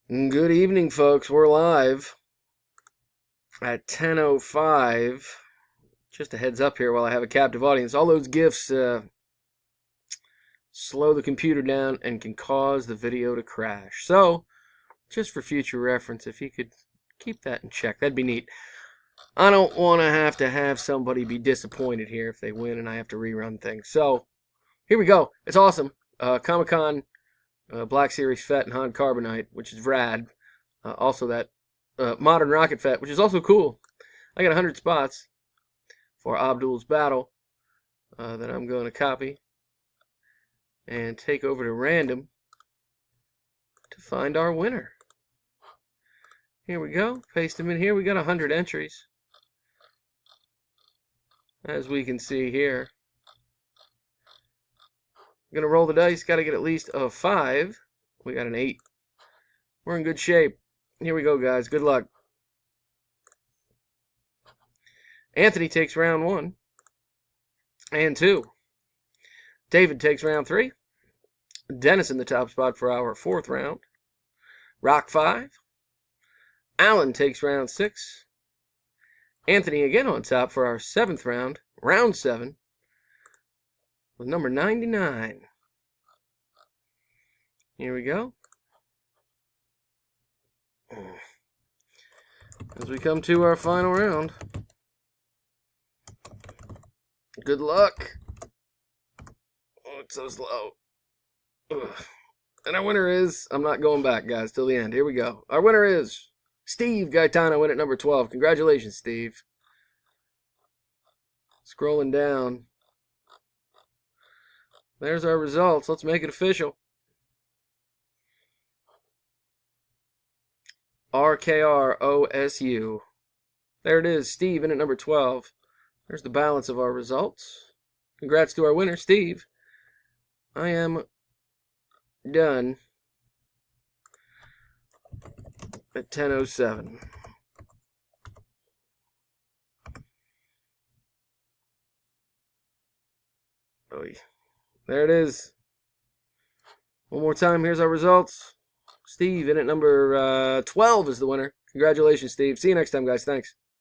Good evening, folks. We're live at 10:05. Just a heads up here while I have a captive audience. All those GIFs slow the computer down and can cause the video to crash. So, just for future reference, if you could keep that in check, that'd be neat. I don't want to have somebody be disappointed here if they win and I have to rerun things. So, here we go. It's awesome. Comic-Con, Black Series Fett and Han Carbonite, which is rad. Also that Modern Rocket Fett, which is also cool. I got 100 spots for Abdul's battle that I'm going to copy and take over to random to find our winner. Here we go. Paste them in here. We got 100 entries. As we can see here. I'm going to roll the dice. Got to get at least a 5. We got an 8. We're in good shape. Here we go, guys. Good luck. Anthony takes round 1 and 2. David takes round 3. Dennis in the top spot for our 4th round. Rock 5. Alan takes round 6. Anthony again on top for our 7th round. Round 7. With number 99. Here we go. As we come to our final round. Good luck. Oh, it's so slow. Ugh. And our winner is, I'm not going back, guys, till the end. Here we go. Our winner is Steve Gaetano, win at number 12. Congratulations, Steve. Scrolling down. There's our results. Let's make it official. RKROSU. There it is. Steve in at number 12. There's the balance of our results. Congrats to our winner, Steve. I am done at 10:07. Oh, yeah. There it is. One more time, here's our results. Steve in at number 12 is the winner. Congratulations, Steve. See you next time, guys. Thanks.